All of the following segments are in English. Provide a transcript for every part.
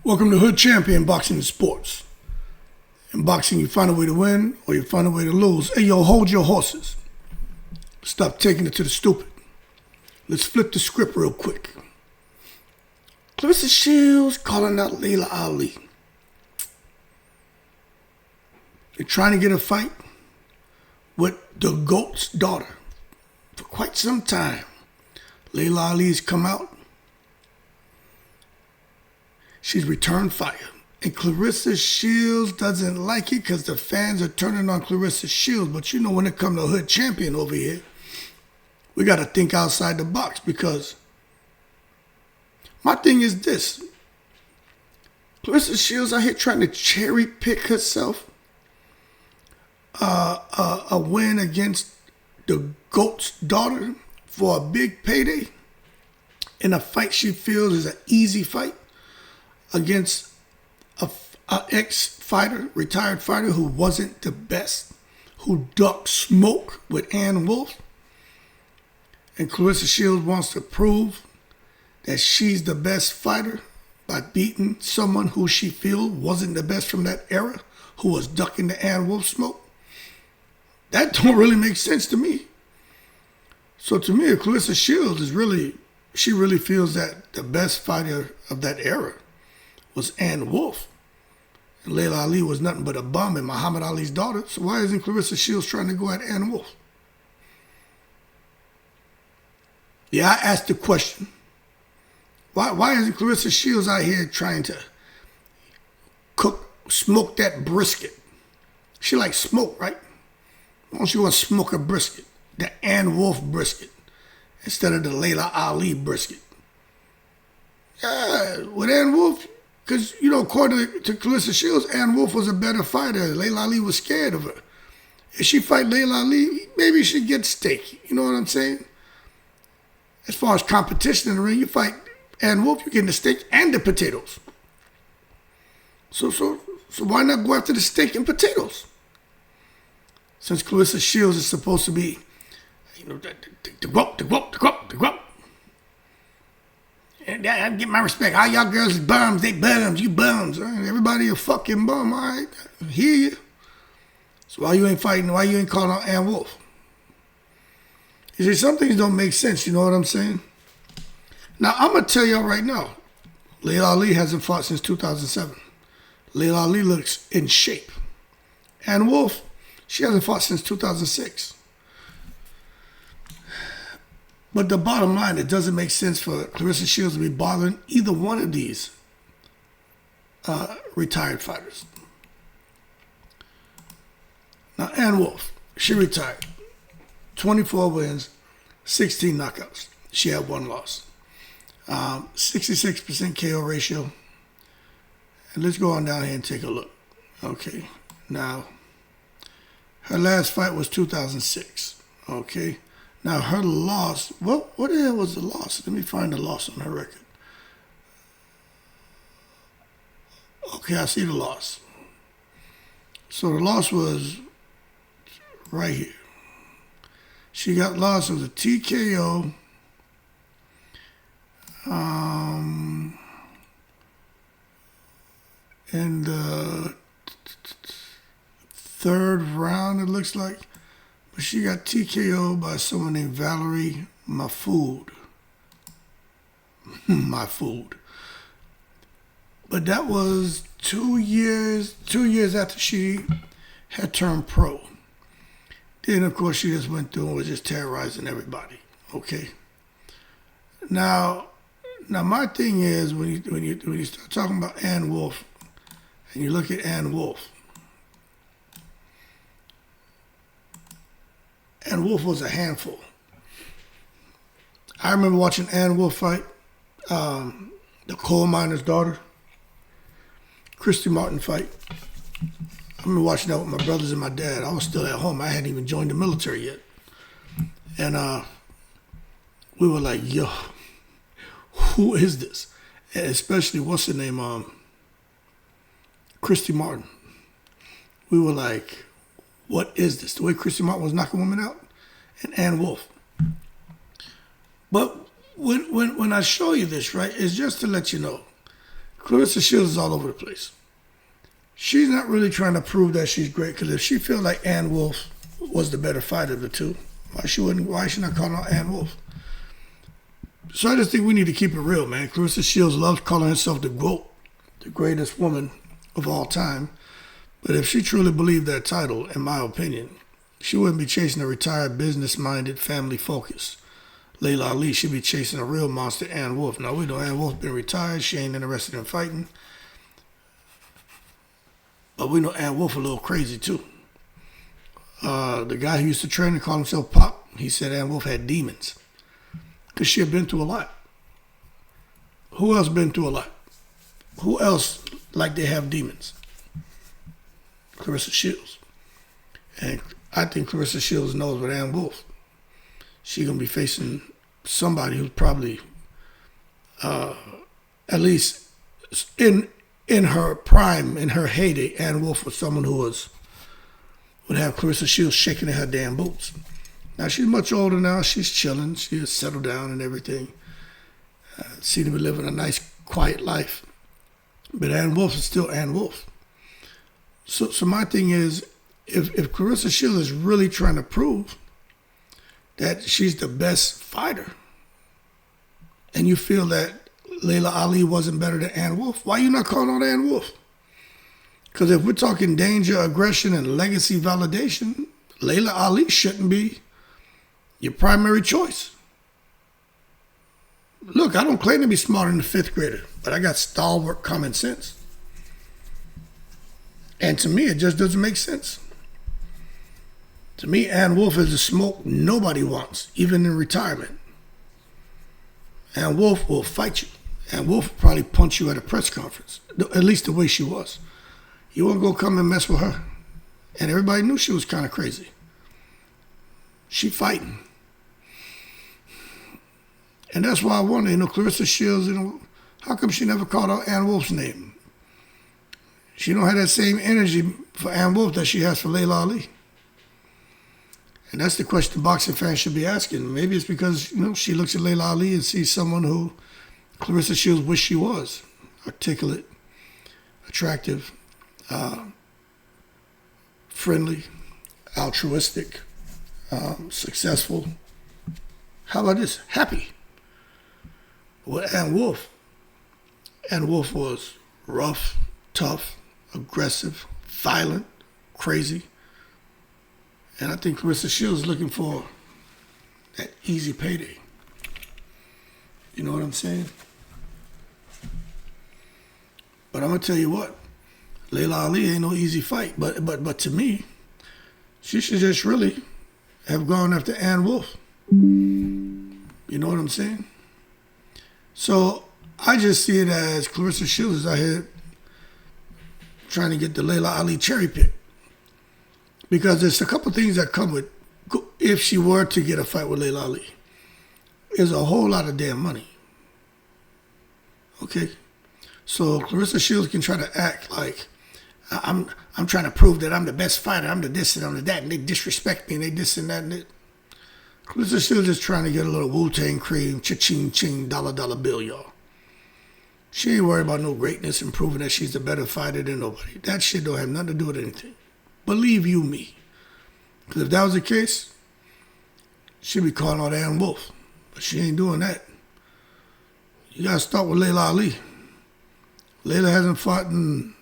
Welcome to Hood Champion Boxing and Sports. In boxing, you find a way to win or you find a way to lose. Hey, yo, hold your horses. Stop taking it to the stupid. Let's flip the script real quick. Claressa Shields calling out Laila Ali. They're trying to get a fight with the GOAT's daughter for quite some time. Laila Ali's come out. She's returned fire. And Claressa Shields doesn't like it because the fans are turning on Claressa Shields. But you know, when it comes to Hood Champion over here, we got to think outside the box, because my thing is this. Claressa Shields out here trying to cherry pick herself a win against the GOAT's daughter for a big payday in a fight she feels is an easy fight against a ex-fighter, retired fighter who wasn't the best, who ducked smoke with Anne Wolfe. And Claressa Shields wants to prove that she's the best fighter by beating someone who she feels wasn't the best from that era, who was ducking the Anne Wolfe smoke. That don't really make sense to me. So to me, Claressa Shields she really feels that the best fighter of that era was Anne Wolfe. And Laila Ali was nothing but a bum and Muhammad Ali's daughter. So why isn't Claressa Shields trying to go at Anne Wolfe? Yeah, I asked the question. Why isn't Claressa Shields out here trying to smoke that brisket? She likes smoke, right? Why don't you want to smoke a brisket? The Anne Wolfe brisket instead of the Laila Ali brisket. Yeah, with Anne Wolfe, because, you know, according to Claressa Shields, Anne Wolfe was a better fighter. Laila Ali was scared of her. If she fight Laila Ali, maybe she get steak. You know what I'm saying? As far as competition in the ring, you fight Anne Wolfe, you're getting the steak and the potatoes. So why not go after the steak and potatoes? Since Claressa Shields is supposed to be, you know, the GWOAT. And I get my respect. All y'all girls is bums. They bums. You bums. Right? Everybody a fucking bum. All right? I hear you. So why you ain't fighting? Why you ain't calling out Anne Wolfe? You see, some things don't make sense. You know what I'm saying? Now, I'm going to tell y'all right now. Laila Ali hasn't fought since 2007. Laila Ali looks in shape. Anne Wolfe, she hasn't fought since 2006. But the bottom line, it doesn't make sense for Claressa Shields to be bothering either one of these retired fighters. Now, Anne Wolfe, she retired. 24 wins, 16 knockouts. She had one loss. 66% KO ratio. And let's go on down here and take a look. Okay, now, her last fight was 2006. Okay. Now, her loss, what the hell was the loss? Let me find the loss on her record. Okay, I see the loss. So the loss was right here. She got lost as a TKO. In the third round, it looks like. But she got TKO'd by someone named Valerie Mahfoud. Mahfoud. But that was 2 years after she had turned pro. Then, of course, she just went through and was just terrorizing everybody. Okay. Now my thing is, when you start talking about Anne Wolfe, and you look at Anne Wolfe, Anne Wolfe was a handful. I remember watching Anne Wolfe fight the coal miner's daughter, Christy Martin fight. I remember watching that with my brothers and my dad. I was still at home. I hadn't even joined the military yet. And we were like, yo, who is this? And especially, what's her name? Christy Martin. We were like, what is this? The way Christy Martin was knocking women out? And Anne Wolfe. But when I show you this, right, it's just to let you know, Claressa Shields is all over the place. She's not really trying to prove that she's great, because if she feels like Anne Wolfe was the better fighter of the two, why is she not calling out Anne Wolfe? So I just think we need to keep it real, man. Claressa Shields loves calling herself the GWOAT, the greatest woman of all time. But if she truly believed that title, in my opinion, she wouldn't be chasing a retired, business-minded, family-focused Laila Ali. She'd be chasing a real monster, Anne Wolfe. Now, we know Anne Wolfe been retired. She ain't interested in fighting. But we know Anne Wolfe a little crazy, too. The guy who used to train and call himself Pop, he said Anne Wolfe had demons, because she had been through a lot. Who else been through a lot? Who else like they have demons? Claressa Shields. And I think Claressa Shields knows with Anne Wolfe, she's going to be facing somebody who's probably, at least in her prime, in her heyday, Anne Wolfe was someone who would have Claressa Shields shaking in her damn boots. Now, she's much older now. She's chilling. She has settled down and everything. Seems to be living a nice, quiet life. But Anne Wolfe is still Anne Wolfe. So my thing is, if Claressa Shields is really trying to prove that she's the best fighter, and you feel that Laila Ali wasn't better than Anne Wolfe, why are you not calling out Anne Wolfe? Because if we're talking danger, aggression, and legacy validation, Laila Ali shouldn't be your primary choice. Look, I don't claim to be smarter than a fifth grader, but I got stalwart common sense. And to me, it just doesn't make sense. To me, Anne Wolfe is a smoke nobody wants, even in retirement. Anne Wolfe will fight you. Anne Wolfe will probably punch you at a press conference, at least the way she was. You won't go come and mess with her. And everybody knew she was kind of crazy. She fighting. And that's why I wonder, Claressa Shields, how come she never called out Anne Wolfe's name? She don't have that same energy for Anne Wolfe that she has for Laila Ali. And that's the question boxing fans should be asking. Maybe it's because, she looks at Laila Ali and sees someone who Claressa Shields wished she was. Articulate, attractive, friendly, altruistic, successful. How about this? Happy. With Anne Wolfe was rough, tough, aggressive, violent, crazy. And I think Claressa Shields is looking for that easy payday. You know what I'm saying? But I'm going to tell you what. Laila Ali ain't no easy fight. But to me, she should just really have gone after Anne Wolfe. You know what I'm saying? So I just see it as Claressa Shields is out here trying to get the Laila Ali cherry pick. Because there's a couple things that come with, if she were to get a fight with Laila Ali, is a whole lot of damn money. Okay? So Claressa Shields can try to act like, I'm trying to prove that I'm the best fighter, I'm the this and I'm the that, and they disrespect me and they this and that and that. Claressa Shields just trying to get a little Wu-Tang cream, cha-ching, ching, dollar bill, y'all. She ain't worried about no greatness and proving that she's a better fighter than nobody. That shit don't have nothing to do with anything. Believe you me. Because if that was the case, she'd be calling out Anne Wolfe. But she ain't doing that. You got to start with Laila Ali. Laila hasn't fought in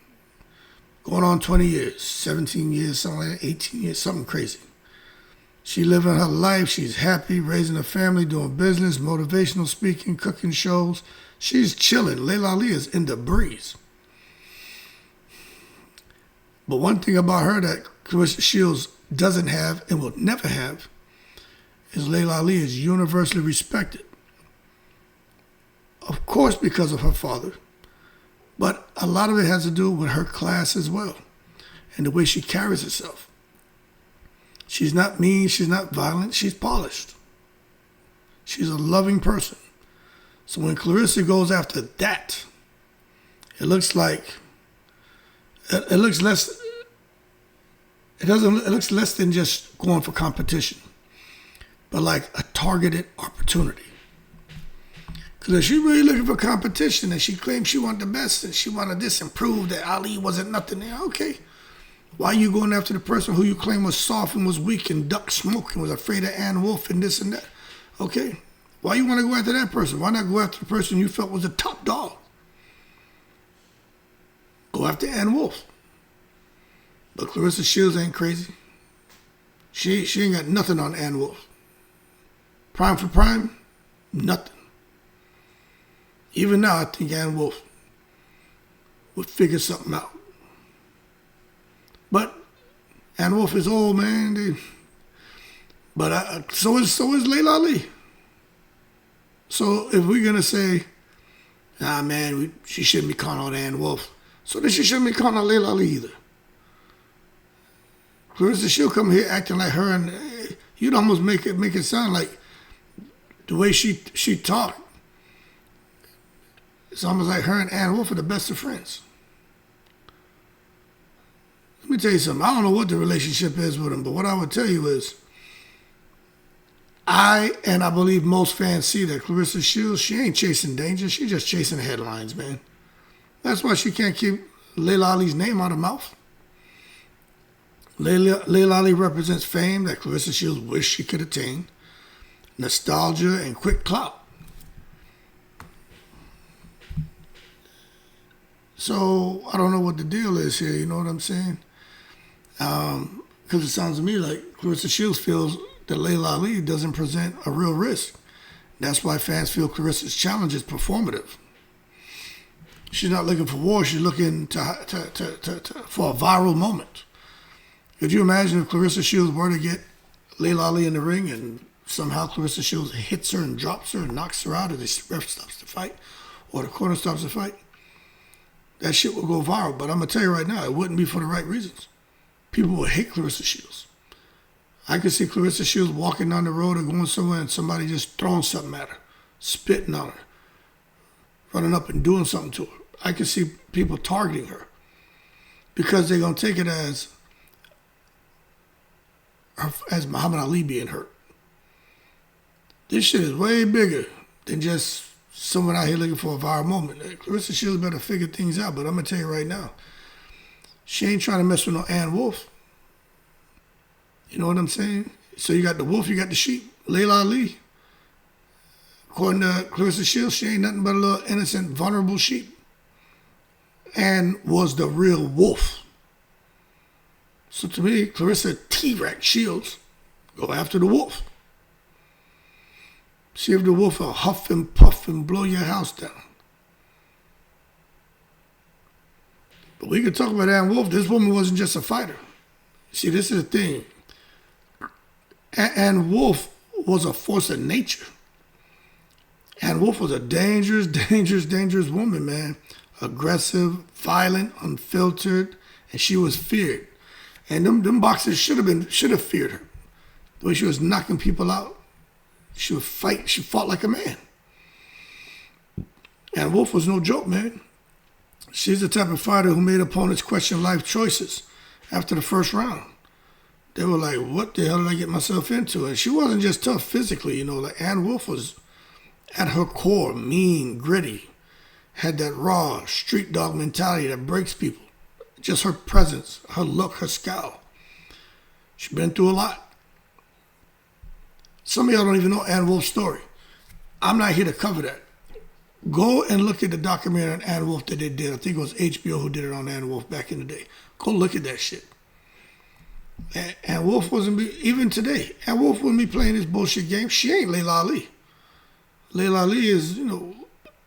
going on 20 years, 17 years, something like that, 18 years, something crazy. She living her life. She's happy, raising a family, doing business, motivational speaking, cooking shows. She's chilling. Laila Ali is in the breeze. But one thing about her that Claressa Shields doesn't have and will never have is Laila Ali is universally respected. Of course, because of her father. But a lot of it has to do with her class as well and the way she carries herself. She's not mean. She's not violent. She's polished. She's a loving person. So when Claressa goes after that, it looks like it looks less. It looks less than just going for competition, but like a targeted opportunity. Because she really looking for competition, and she claimed she wanted the best, and she wanted this and prove that Ali wasn't nothing there. Okay. Why you going after the person who you claim was soft and was weak and ducked smoke and was afraid of Anne Wolfe and this and that? Okay. Why you want to go after that person? Why not go after the person you felt was the top dog? Go after Anne Wolfe. But Claressa Shields ain't crazy. She ain't got nothing on Anne Wolfe. Prime for prime, nothing. Even now, I think Anne Wolfe would figure something out. But Anne Wolfe is old, man. But so is Laila Ali. So if we're gonna say, man, she shouldn't be calling out Anne Wolfe, so then she shouldn't be calling out Laila Ali either. Claressa, she'll come here acting like her, and you'd almost make it sound like the way she talked. It's almost like her and Anne Wolfe are the best of friends. Let me tell you something. I don't know what the relationship is with them, but what I would tell you is, I believe most fans see that Claressa Shields, she ain't chasing danger. She's just chasing headlines, man. That's why she can't keep Laila Ali's name out of her mouth. Laila Ali represents fame that Claressa Shields wished she could attain, nostalgia, and quick clout. So I don't know what the deal is here, you know what I'm saying? Because it sounds to me like Claressa Shields feels that Laila Ali doesn't present a real risk. That's why fans feel Claressa's challenge is performative. She's not looking for war, she's looking for a viral moment. Could you imagine if Claressa Shields were to get Laila Ali in the ring and somehow Claressa Shields hits her and drops her and knocks her out, or the ref stops the fight, or the corner stops the fight? That shit will go viral. But I'm going to tell you right now, it wouldn't be for the right reasons. People would hate Claressa Shields. I could see Claressa Shields walking down the road or going somewhere and somebody just throwing something at her, spitting on her, running up and doing something to her. I could see people targeting her because they're going to take it as Muhammad Ali being hurt. This shit is way bigger than just someone out here looking for a viral moment. Claressa Shields better figure things out, but I'm going to tell you right now, she ain't trying to mess with no Anne Wolfe. You know what I'm saying? So you got the wolf, you got the sheep. Laila Ali, according to Claressa Shields, she ain't nothing but a little innocent, vulnerable sheep. Anne was the real wolf. So to me, Claressa T-Rex Shields go after the wolf. See if the wolf will huff and puff and blow your house down. But we could talk about Anne Wolfe. This woman wasn't just a fighter. See, this is the thing. Anne Wolfe was a force of nature. Anne Wolfe was a dangerous, dangerous, dangerous woman, man. Aggressive, violent, unfiltered, and she was feared. And them boxers should have feared her. The way she was knocking people out. She would fight. She fought like a man. Anne Wolfe was no joke, man. She's the type of fighter who made opponents question life choices after the first round. They were like, what the hell did I get myself into? And she wasn't just tough physically, you know. Like Anne Wolfe was, at her core, mean, gritty. Had that raw, street dog mentality that breaks people. Just her presence, her look, her scowl. She's been through a lot. Some of y'all don't even know Anne Wolfe's story. I'm not here to cover that. Go and look at the documentary on Anne Wolfe that they did. I think it was HBO who did it on Anne Wolfe back in the day. Go look at that shit. Anne Wolfe even today, Anne Wolfe wouldn't be playing this bullshit game. She ain't Laila Ali. Laila Ali is,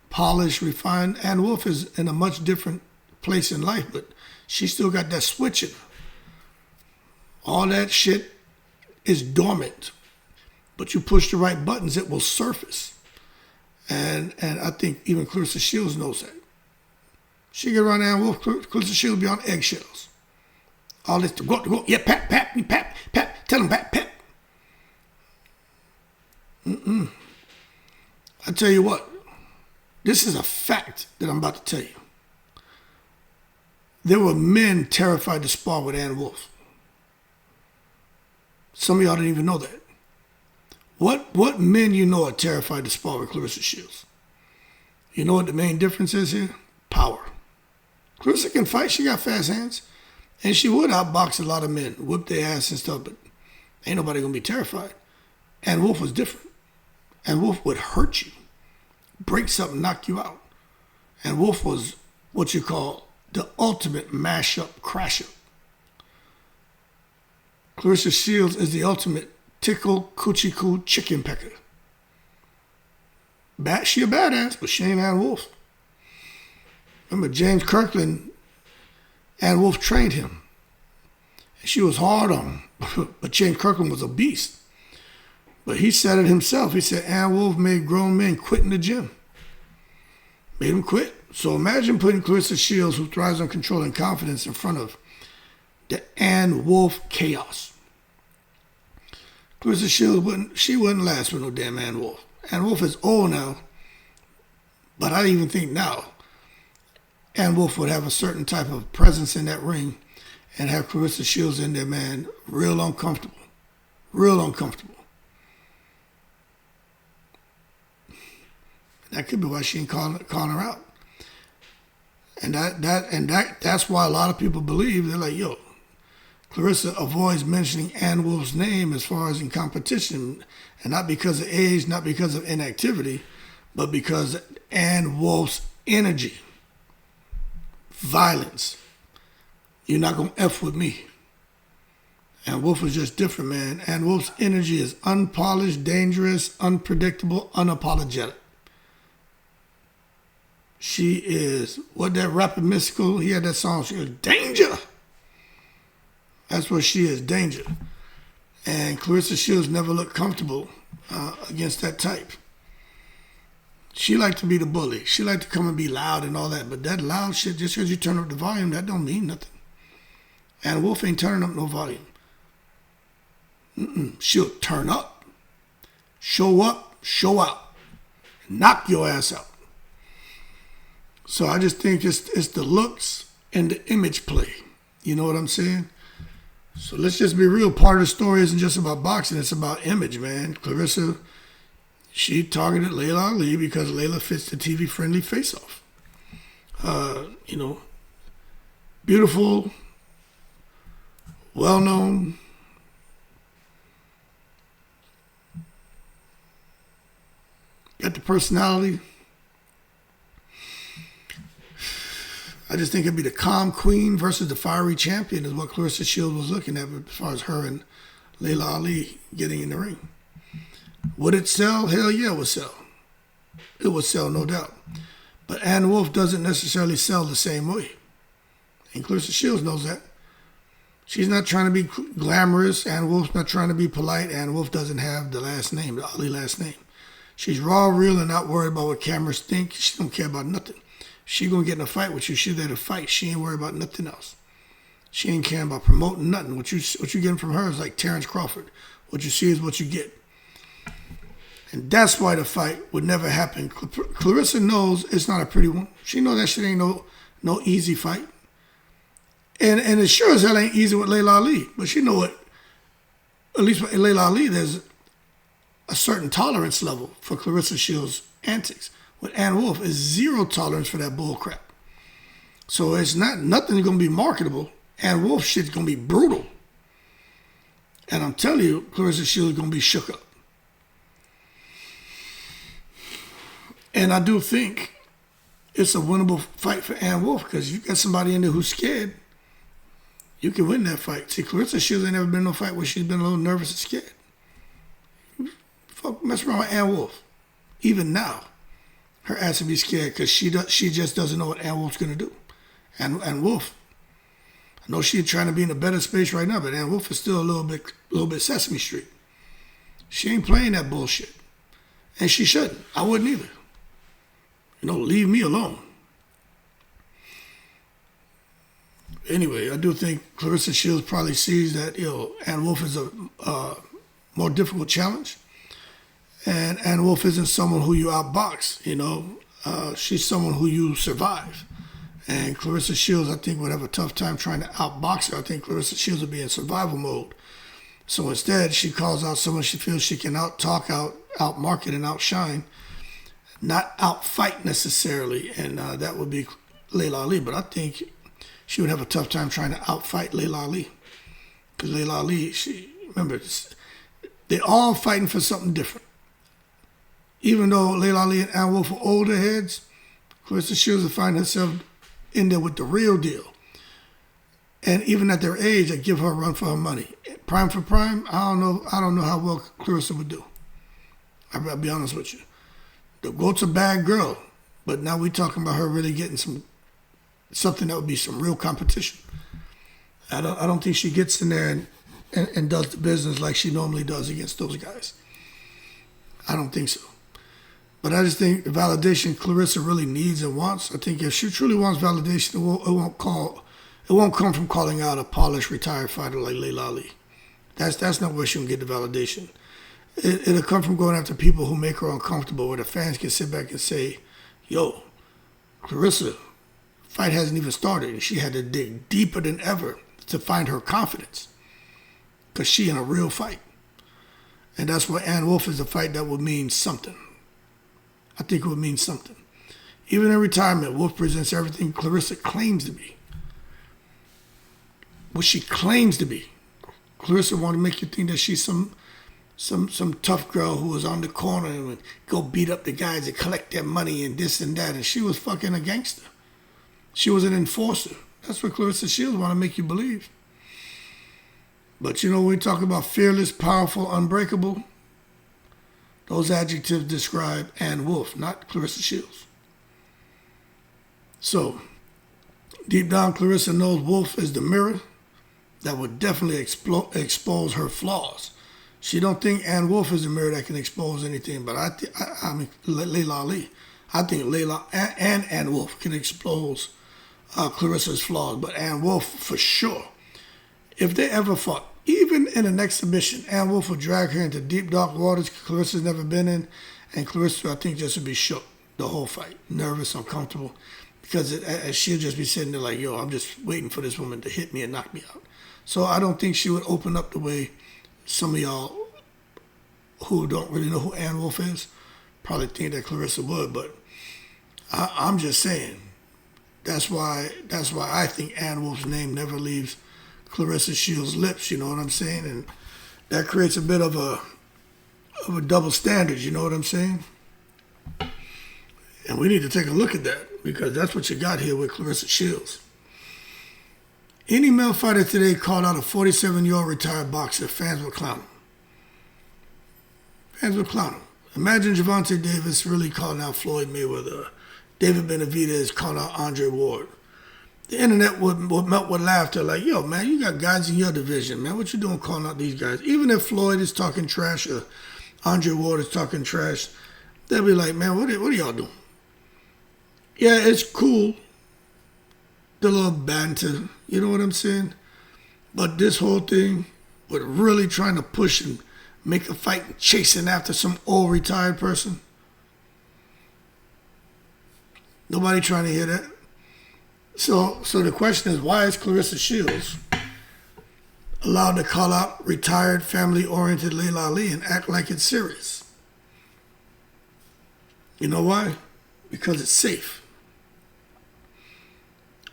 polished, refined. Anne Wolfe is in a much different place in life, but she still got that switch in her. All that shit is dormant. But you push the right buttons, it will surface. And I think even Claressa Shields knows that. She get around Anne Wolfe, Claressa Shields be on eggshells. All this to go, yeah, pat, tell him pat. I tell you what, this is a fact that I'm about to tell you. There were men terrified to spar with Anne Wolfe. Some of y'all didn't even know that. What men you know are terrified to spar with Claressa Shields? You know what the main difference is here? Power. Claressa can fight. She got fast hands. And she would outbox a lot of men, whip their ass and stuff, but ain't nobody going to be terrified. Anne Wolfe was different. Anne Wolfe would hurt you, break something, knock you out. Anne Wolfe was what you call the ultimate mash-up, crash-up. Claressa Shields is the ultimate tickle, coochie coo chicken pecker. She a badass, but she ain't Anne Wolfe. Remember James Kirkland, Anne Wolfe trained him. She was hard on him, but James Kirkland was a beast. But he said it himself. He said Anne Wolfe made grown men quit in the gym. Made them quit. So imagine putting Claressa Shields, who thrives on control and confidence, in front of the Anne Wolfe chaos. Claressa Shields wouldn't last with no damn Anne Wolfe. Anne Wolfe is old now, but I even think now Anne Wolfe would have a certain type of presence in that ring and have Claressa Shields in there, man, real uncomfortable. Real uncomfortable. That could be why she ain't calling her out. And that's why a lot of people believe, they're like, yo, Claressa avoids mentioning Anne Wolfe's name as far as in competition, and not because of age, not because of inactivity, but because Anne Wolfe's energy, violence. You're not going to F with me. Anne Wolfe is just different, man. Anne Wolfe's energy is unpolished, dangerous, unpredictable, unapologetic. She is, what that rapper Mystical, he had that song, she was danger. That's what she is, danger. And Claressa Shields never looked comfortable against that type. She liked to be the bully. She liked to come and be loud and all that. But that loud shit, just because you turn up the volume, that don't mean nothing. Anne Wolfe ain't turning up no volume. She'll turn up, show out, knock your ass out. So I just think it's the looks and the image play. You know what I'm saying? So let's just be real. Part of the story isn't just about boxing. It's about image, man. Claressa, she targeted Laila Ali because Laila fits the TV-friendly face-off. Beautiful, well-known, got the personality. I just think it'd be the calm queen versus the fiery champion is what Claressa Shields was looking at as far as her and Laila Ali getting in the ring. Would it sell? Hell yeah, it would sell. It would sell, no doubt. But Anne Wolfe doesn't necessarily sell the same way. And Claressa Shields knows that. She's not trying to be glamorous. Anne Wolfe's not trying to be polite. Anne Wolfe doesn't have the last name, the Ali last name. She's raw, real, and not worried about what cameras think. She don't care about nothing. She gonna get in a fight with you. She's there to fight. She ain't worried about nothing else. She ain't caring about promoting nothing. What you getting from her is like Terrence Crawford. What you see is what you get. And that's why the fight would never happen. Claressa knows it's not a pretty one. She knows that shit ain't no easy fight. And it sure as hell ain't easy with Laila Ali. But she know it. At least with Laila Ali, there's a certain tolerance level for Claressa Shields' antics. With Anne Wolfe, is zero tolerance for that bull crap. So it's nothing's gonna be marketable. Anne Wolfe shit's gonna be brutal. And I'm telling you, Claressa Shields is gonna be shook up. And I do think it's a winnable fight for Anne Wolfe because you got somebody in there who's scared. You can win that fight. See, Claressa Shields ain't never been in no fight where she's been a little nervous and scared. Fuck, mess around with Anne Wolfe. Even now, her ass would be scared because she just doesn't know what Anne Wolfe's gonna do. And Wolfe, I know she's trying to be in a better space right now, but Anne Wolfe is still a little bit Sesame Street. She ain't playing that bullshit, and she shouldn't. I wouldn't either. Leave me alone. Anyway, I do think Claressa Shields probably sees that Anne Wolfe is a more difficult challenge. And Anne Wolfe isn't someone who you outbox, she's someone who you survive. And Claressa Shields, I think, would have a tough time trying to outbox her. I think Claressa Shields would be in survival mode. So instead, she calls out someone she feels she can out-talk, out-market, and outshine. not outfight necessarily, and that would be Laila Ali. But I think she would have a tough time trying to outfight Laila Ali, because Laila Ali, remember, they're all fighting for something different. Even though Laila Ali and Anne Wolfe are older heads, Claressa Shields will find herself in there with the real deal. And even at their age, I give her a run for her money. Prime for prime, I don't know how well Claressa would do. I'll be honest with you. The GWOAT's a bad girl, but now we're talking about her really getting something that would be some real competition. I don't think she gets in there and does the business like she normally does against those guys. I don't think so. But I just think the validation Claressa really needs and wants, I think if she truly wants validation, it won't come from calling out a polished retired fighter like Laila Ali. That's not where she'll get the validation. It'll come from going after people who make her uncomfortable, where the fans can sit back and say, yo, Claressa, fight hasn't even started, and she had to dig deeper than ever to find her confidence, because she in a real fight. And that's why Anne Wolfe is a fight that would mean something. I think it would mean something. Even in retirement, Wolfe presents everything Claressa claims to be. What she claims to be. Claressa want to make you think that she's some tough girl who was on the corner and would go beat up the guys and collect their money and this and that. And she was fucking a gangster. She was an enforcer. That's what Claressa Shields want to make you believe. But you know, when we talk about fearless, powerful, unbreakable, those adjectives describe Anne Wolfe, not Claressa Shields. So, deep down, Claressa knows Wolfe is the mirror that would definitely expose her flaws. She don't think Anne Wolfe is the mirror that can expose anything, but I mean, Laila Ali. I think Laila and Anne Wolfe can expose Claressa's flaws, but Anne Wolfe for sure. If they ever fought, even in an exhibition, Anne Wolfe would drag her into deep, dark waters Claressa's never been in, and Claressa, I think, just would be shook the whole fight, nervous, uncomfortable, because she'll just be sitting there like, yo, I'm just waiting for this woman to hit me and knock me out. So I don't think she would open up the way some of y'all who don't really know who Anne Wolfe is probably think that Claressa would, but I'm just saying, that's why I think Anne Wolfe's name never leaves Claressa Shields' lips, you know what I'm saying? And that creates a bit of a double standard, you know what I'm saying? And we need to take a look at that, because that's what you got here with Claressa Shields. Any male fighter today called out a 47-year-old retired boxer, fans would clown him. Fans would clown him. Imagine Gervonta Davis really calling out Floyd Mayweather. David Benavidez calling out Andre Ward. The internet would melt with laughter like, yo, man, you got guys in your division, man. What you doing calling out these guys? Even if Floyd is talking trash or Andre Ward is talking trash, they'll be like, man, what are y'all doing? Yeah, it's cool, the little banter, you know what I'm saying? But this whole thing with really trying to push and make a fight and chasing after some old retired person, nobody trying to hear that. So the question is, why is Claressa Shields allowed to call out retired, family-oriented Laila Ali and act like it's serious? You know why? Because it's safe.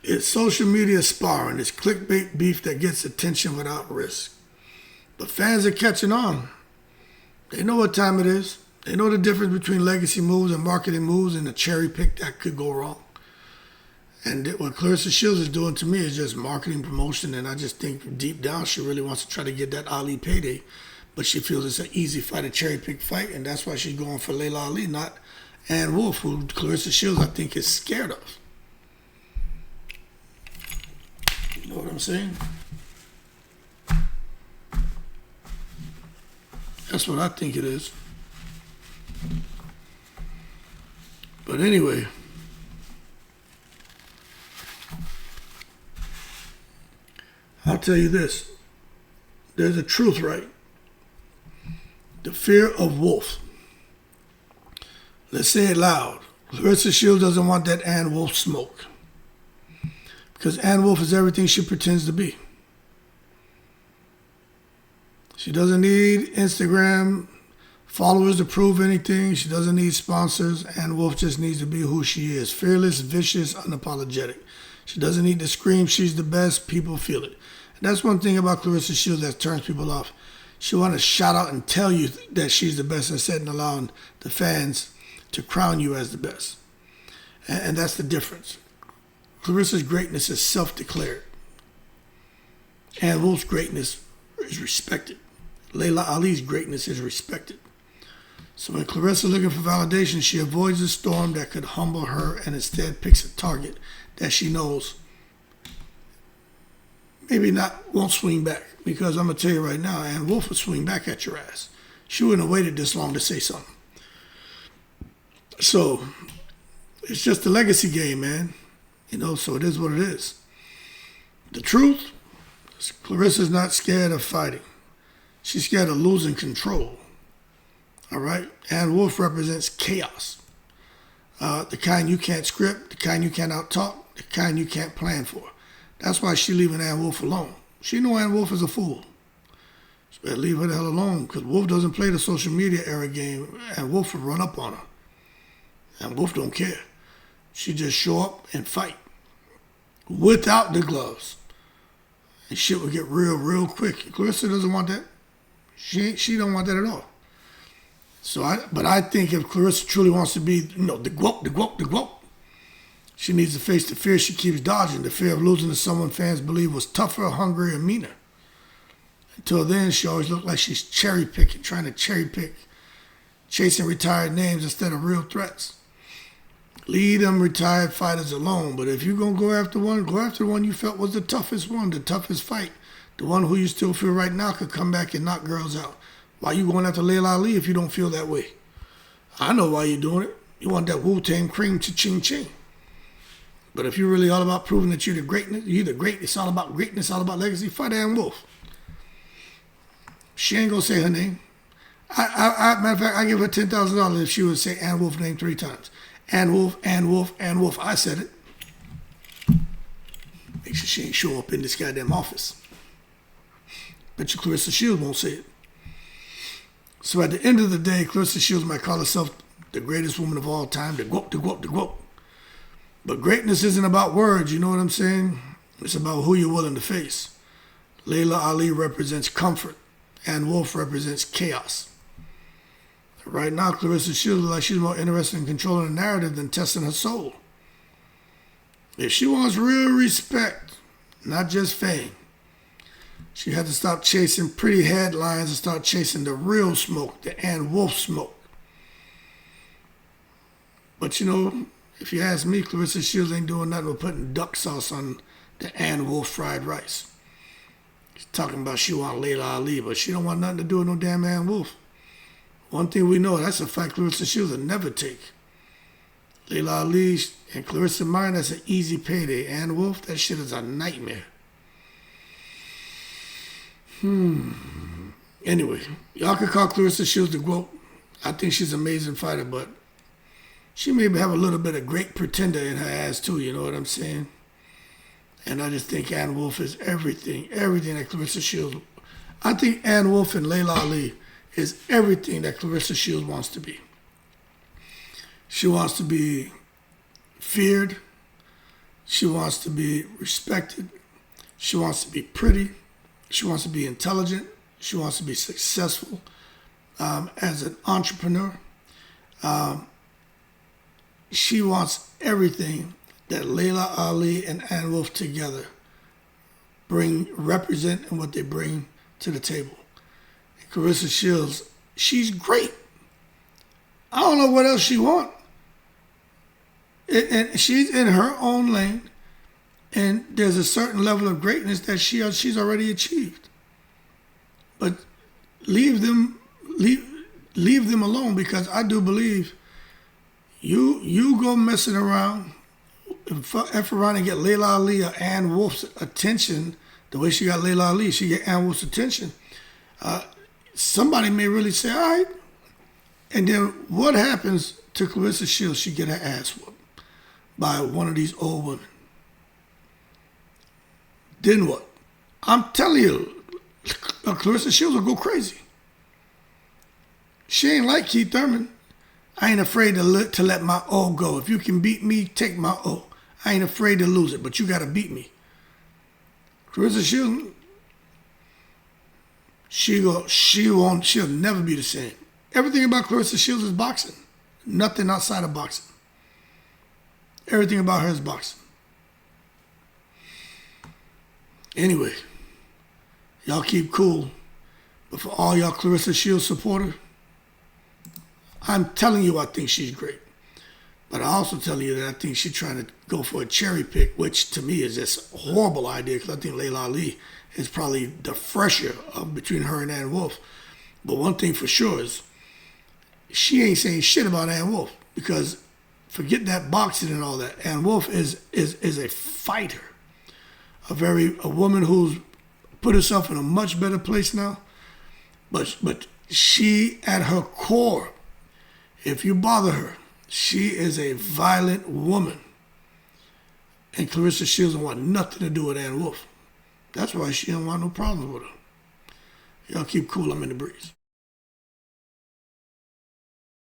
It's social media sparring. It's clickbait beef that gets attention without risk. But fans are catching on. They know what time it is. They know the difference between legacy moves and marketing moves and the cherry pick that could go wrong. And what Claressa Shields is doing to me is just marketing promotion, and I just think deep down she really wants to try to get that Ali payday, but she feels it's an easy fight, a cherry pick fight, and that's why she's going for Laila Ali, not Anne Wolfe, who Claressa Shields I think is scared of. You know what I'm saying? That's what I think it is. But anyway, I'll tell you this. There's a truth, right? The fear of Wolfe. Let's say it loud. Claressa Shields doesn't want that Anne Wolfe smoke. Because Anne Wolfe is everything she pretends to be. She doesn't need Instagram followers to prove anything. She doesn't need sponsors. Anne Wolfe just needs to be who she is. Fearless, vicious, unapologetic. She doesn't need to scream she's the best. People feel it. And that's one thing about Claressa Shields that turns people off. She wants to shout out and tell you that she's the best instead of allowing the fans to crown you as the best. And that's the difference. Claressa's greatness is self-declared. Anne Wolfe's greatness is respected. Laila Ali's greatness is respected. So when Claressa is looking for validation, she avoids the storm that could humble her and instead picks a target that she knows maybe won't swing back. Because I'm going to tell you right now, Anne Wolfe would swing back at your ass. She wouldn't have waited this long to say something. So it's just a legacy game, man. So it is what it is. The truth is Claressa's not scared of fighting. She's scared of losing control. All right? Anne Wolfe represents chaos. The kind you can't script, the kind you can't out-talk, the kind you can't plan for. That's why she's leaving Anne Wolfe alone. She know Anne Wolfe is a fool. She better leave her the hell alone, because Wolfe doesn't play the social media era game. Anne Wolfe will run up on her. Anne Wolfe don't care. She just show up and fight without the gloves. And shit will get real quick. Claressa doesn't want that. She don't want that at all. But I think if Claressa truly wants to be, the GWOAT, she needs to face the fear she keeps dodging, the fear of losing to someone fans believe was tougher, hungrier, and meaner. Until then, she always looked like she's cherry-picking, trying to cherry-pick, chasing retired names instead of real threats. Leave them retired fighters alone, but if you're going to go after the one you felt was the toughest one, the toughest fight, the one who you still feel right now could come back and knock girls out. Why you going after Laila Ali if you don't feel that way? I know why you're doing it. You want that Wu-Tang cream cha-ching-ching. But if you're really all about proving that you're the great, it's all about greatness, all about legacy, fight Anne Wolfe. She ain't going to say her name. Matter of fact, I give her $10,000 if she would say Anne Wolfe's name 3 times. Anne Wolfe, Anne Wolfe, Anne Wolfe. I said it. Make sure she ain't show up in this goddamn office. Bet you Claressa Shields won't say it. So at the end of the day, Claressa Shields might call herself the greatest woman of all time, the GWOAT. But greatness isn't about words, you know what I'm saying? It's about who you're willing to face. Laila Ali represents comfort. Anne Wolfe represents chaos. Right now, Claressa Shields looks like she's more interested in controlling the narrative than testing her soul. If she wants real respect, not just fame, she had to stop chasing pretty headlines and start chasing the real smoke, the Anne Wolfe smoke. But if you ask me, Claressa Shields ain't doing nothing but putting duck sauce on the Anne Wolfe fried rice. She's talking about she want Laila Ali, but she don't want nothing to do with no damn Anne Wolfe. One thing we know, that's a fight Claressa Shields will never take. Laila Ali and Claressa Mine, that's an easy payday. Anne Wolfe, that shit is a nightmare. Anyway, y'all can call Claressa Shields the GWOAT. I think she's an amazing fighter, but she may have a little bit of great pretender in her ass too, you know what I'm saying? And I just think Anne Wolfe is everything that Claressa Shields. I think Anne Wolfe and Laila Ali is everything that Claressa Shields wants to be. She wants to be feared. She wants to be respected. She wants to be pretty. She wants to be intelligent. She wants to be successful as an entrepreneur. She wants everything that Laila Ali and Anne Wolfe together represent and what they bring to the table. And Claressa Shields, she's great. I don't know what else she wants. And she's in her own lane, and there's a certain level of greatness that she's already achieved. But leave them alone, because I do believe you go messing around, F around and get Laila Ali or Anne Wolfe's attention the way she got Laila Ali, she get Anne Wolfe's attention. Somebody may really say, all right. And then what happens to Claressa Shields? She get her ass whooped by one of these old women. Then what? I'm telling you, Claressa Shields will go crazy. She ain't like Keith Thurman. I ain't afraid to let my O go. If you can beat me, take my O. I ain't afraid to lose it, but you got to beat me. Claressa Shields, she'll never be the same. Everything about Claressa Shields is boxing. Nothing outside of boxing. Everything about her is boxing. Anyway, y'all keep cool. But for all y'all Claressa Shields supporters, I'm telling you I think she's great. But I also tell you that I think she's trying to go for a cherry pick, which to me is just a horrible idea because I think Laila Ali is probably the fresher of between her and Anne Wolfe. But one thing for sure is she ain't saying shit about Anne Wolfe because forget that boxing and all that. Anne Wolfe is a fighter, a woman who's put herself in a much better place now. But she at her core, if you bother her, she is a violent woman. And Claressa Shields don't want nothing to do with Anne Wolfe. That's why she don't want no problems with her. Y'all keep cool. I'm in the breeze.